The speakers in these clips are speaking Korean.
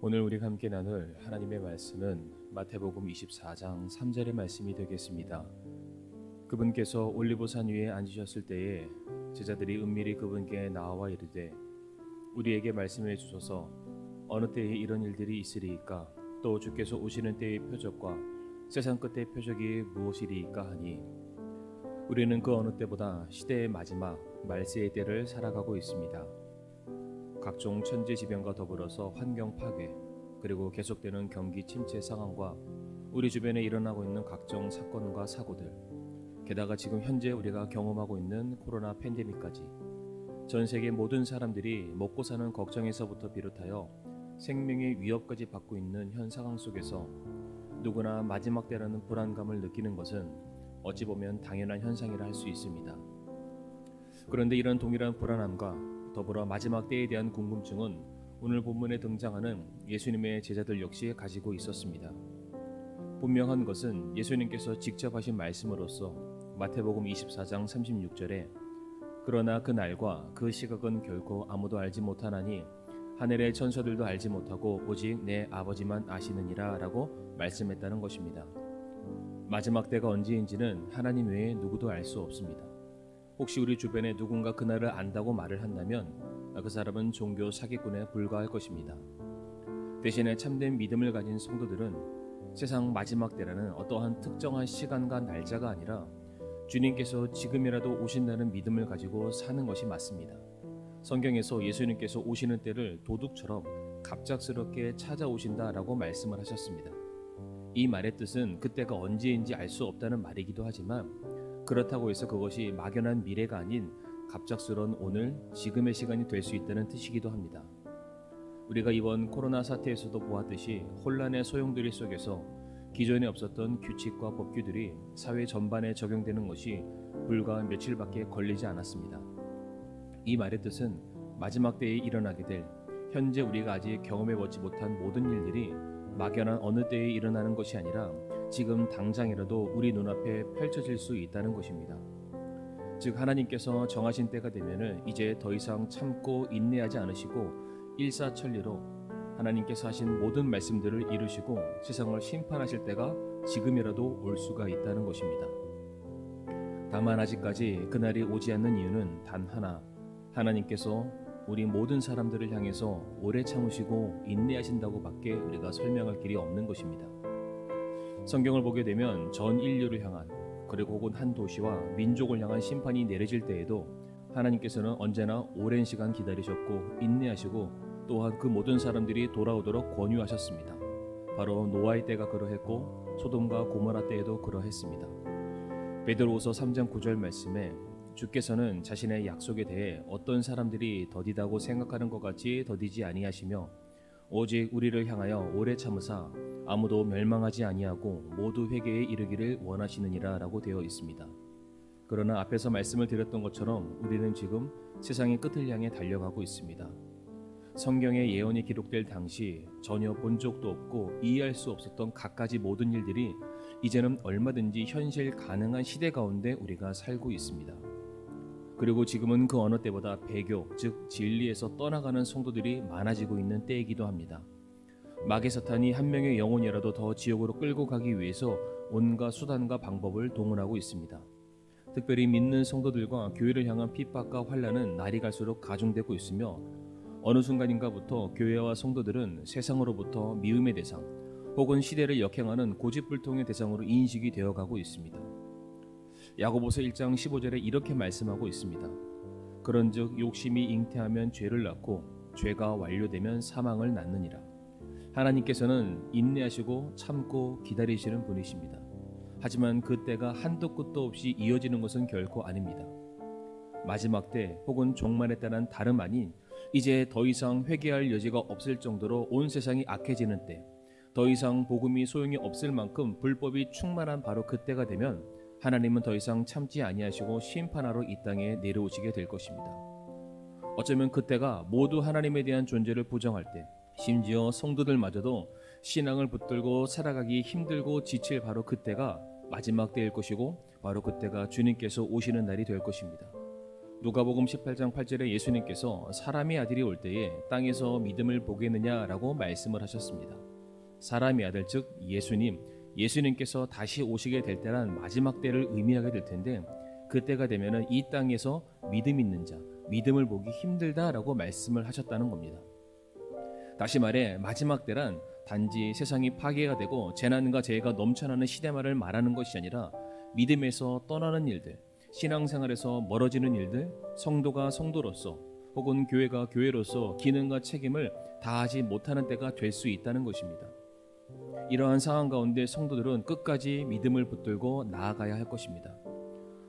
오늘 우리가 함께 나눌 하나님의 말씀은 마태복음 24장 3절의 말씀이 되겠습니다. 그분께서 올리브산 위에 앉으셨을 때에 제자들이 은밀히 그분께 나와 이르되 우리에게 말씀해 주소서 어느 때에 이런 일들이 있으리이까 또 주께서 오시는 때의 표적과 세상 끝의 표적이 무엇이리이까 하니 우리는 그 어느 때보다 시대의 마지막 말세의 때를 살아가고 있습니다. 각종 천재지변과 더불어서 환경 파괴 그리고 계속되는 경기 침체 상황과 우리 주변에 일어나고 있는 각종 사건과 사고들, 게다가 지금 현재 우리가 경험하고 있는 코로나 팬데믹까지 전 세계 모든 사람들이 먹고 사는 걱정에서부터 비롯하여 생명의 위협까지 받고 있는 현 상황 속에서 누구나 마지막 때라는 불안감을 느끼는 것은 어찌 보면 당연한 현상이라 할 수 있습니다. 그런데 이런 동일한 불안함과 더불어 마지막 때에 대한 궁금증은 오늘 본문에 등장하는 예수님의 제자들 역시 가지고 있었습니다. 분명한 것은 예수님께서 직접 하신 말씀으로써 마태복음 24장 36절에 그러나 그 날과 그 시각은 결코 아무도 알지 못하나니 하늘의 천사들도 알지 못하고 오직 내 아버지만 아시느니라 라고 말씀했다는 것입니다. 마지막 때가 언제인지는 하나님 외에 누구도 알 수 없습니다. 혹시 우리 주변에 누군가 그날을 안다고 말을 한다면 그 사람은 종교 사기꾼에 불과할 것입니다. 대신에 참된 믿음을 가진 성도들은 세상 마지막 때라는 어떠한 특정한 시간과 날짜가 아니라 주님께서 지금이라도 오신다는 믿음을 가지고 사는 것이 맞습니다. 성경에서 예수님께서 오시는 때를 도둑처럼 갑작스럽게 찾아오신다라고 말씀을 하셨습니다. 이 말의 뜻은 그때가 언제인지 알 수 없다는 말이기도 하지만 그렇다고 해서 그것이 막연한 미래가 아닌 갑작스러운 오늘, 지금의 시간이 될 수 있다는 뜻이기도 합니다. 우리가 이번 코로나 사태에서도 보았듯이 혼란의 소용돌이 속에서 기존에 없었던 규칙과 법규들이 사회 전반에 적용되는 것이 불과 며칠밖에 걸리지 않았습니다. 이 말의 뜻은 마지막 때에 일어나게 될 현재 우리가 아직 경험해보지 못한 모든 일들이 막연한 어느 때에 일어나는 것이 아니라 지금 당장이라도 우리 눈앞에 펼쳐질 수 있다는 것입니다. 즉 하나님께서 정하신 때가 되면은 이제 더 이상 참고 인내하지 않으시고 일사천리로 하나님께서 하신 모든 말씀들을 이루시고 세상을 심판하실 때가 지금이라도 올 수가 있다는 것입니다. 다만 아직까지 그날이 오지 않는 이유는 단 하나, 하나님께서 우리 모든 사람들을 향해서 오래 참으시고 인내하신다고 밖에 우리가 설명할 길이 없는 것입니다. 성경을 보게 되면 전 인류를 향한 그리고 혹은 한 도시와 민족을 향한 심판이 내려질 때에도 하나님께서는 언제나 오랜 시간 기다리셨고 인내하시고 또한 그 모든 사람들이 돌아오도록 권유하셨습니다. 바로 노아의 때가 그러했고 소돔과 고모라 때에도 그러했습니다. 베드로후서 3장 9절 말씀에 주께서는 자신의 약속에 대해 어떤 사람들이 더디다고 생각하는 것 같이 더디지 아니하시며 오직 우리를 향하여 오래 참으사 아무도 멸망하지 아니하고 모두 회개에 이르기를 원하시느니라 라고 되어 있습니다. 그러나 앞에서 말씀을 드렸던 것처럼 우리는 지금 세상의 끝을 향해 달려가고 있습니다. 성경의 예언이 기록될 당시 전혀 본 적도 없고 이해할 수 없었던 갖가지 모든 일들이 이제는 얼마든지 현실 가능한 시대 가운데 우리가 살고 있습니다. 그리고 지금은 그 어느 때보다 배교, 즉 진리에서 떠나가는 성도들이 많아지고 있는 때이기도 합니다. 마귀 사탄이 한 명의 영혼이라도 더 지옥으로 끌고 가기 위해서 온갖 수단과 방법을 동원하고 있습니다. 특별히 믿는 성도들과 교회를 향한 핍박과 환난은 날이 갈수록 가중되고 있으며 어느 순간인가부터 교회와 성도들은 세상으로부터 미움의 대상 혹은 시대를 역행하는 고집불통의 대상으로 인식이 되어가고 있습니다. 야고보서 1장 15절에 이렇게 말씀하고 있습니다. 그런즉 욕심이 잉태하면 죄를 낳고 죄가 완료되면 사망을 낳느니라. 하나님께서는 인내하시고 참고 기다리시는 분이십니다. 하지만 그 때가 한도 끝도 없이 이어지는 것은 결코 아닙니다. 마지막 때 혹은 종말에 따른 다름 아닌 이제 더 이상 회개할 여지가 없을 정도로 온 세상이 악해지는 때, 더 이상 복음이 소용이 없을 만큼 불법이 충만한 바로 그때가 되면 하나님은 더 이상 참지 아니하시고 심판하러 이 땅에 내려오시게 될 것입니다. 어쩌면 그때가 모두 하나님에 대한 존재를 부정할 때, 심지어 성도들마저도 신앙을 붙들고 살아가기 힘들고 지칠 바로 그때가 마지막 때일 것이고 바로 그때가 주님께서 오시는 날이 될 것입니다. 누가복음 18장 8절에 예수님께서 사람의 아들이 올 때에 땅에서 믿음을 보겠느냐라고 말씀을 하셨습니다. 사람의 아들 즉 예수님께서 다시 오시게 될 때란 마지막 때를 의미하게 될 텐데, 그때가 되면은 이 땅에서 믿음 있는 자, 믿음을 보기 힘들다라고 말씀을 하셨다는 겁니다. 다시 말해 마지막 때란 단지 세상이 파괴가 되고 재난과 재해가 넘쳐나는 시대말을 말하는 것이 아니라 믿음에서 떠나는 일들, 신앙생활에서 멀어지는 일들, 성도가 성도로서 혹은 교회가 교회로서 기능과 책임을 다하지 못하는 때가 될 수 있다는 것입니다. 이러한 상황 가운데 성도들은 끝까지 믿음을 붙들고 나아가야 할 것입니다.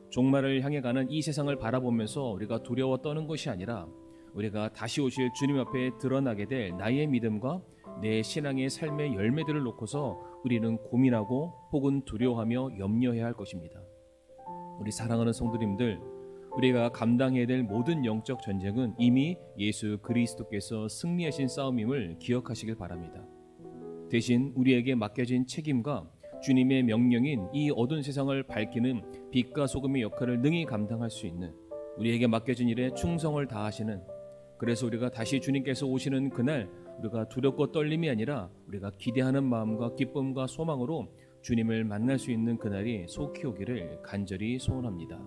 종말을 향해 가는 이 세상을 바라보면서 우리가 두려워 떠는 것이 아니라 우리가 다시 오실 주님 앞에 드러나게 될 나의 믿음과 내 신앙의 삶의 열매들을 놓고서 우리는 고민하고 혹은 두려워하며 염려해야 할 것입니다. 우리 사랑하는 성도님들, 우리가 감당해야 될 모든 영적 전쟁은 이미 예수 그리스도께서 승리하신 싸움임을 기억하시길 바랍니다. 대신 우리에게 맡겨진 책임과 주님의 명령인 이 어두운 세상을 밝히는 빛과 소금의 역할을 능히 감당할 수 있는, 우리에게 맡겨진 일에 충성을 다하시는, 그래서 우리가 다시 주님께서 오시는 그날 우리가 두렵고 떨림이 아니라 우리가 기대하는 마음과 기쁨과 소망으로 주님을 만날 수 있는 그날이 속히 오기를 간절히 소원합니다.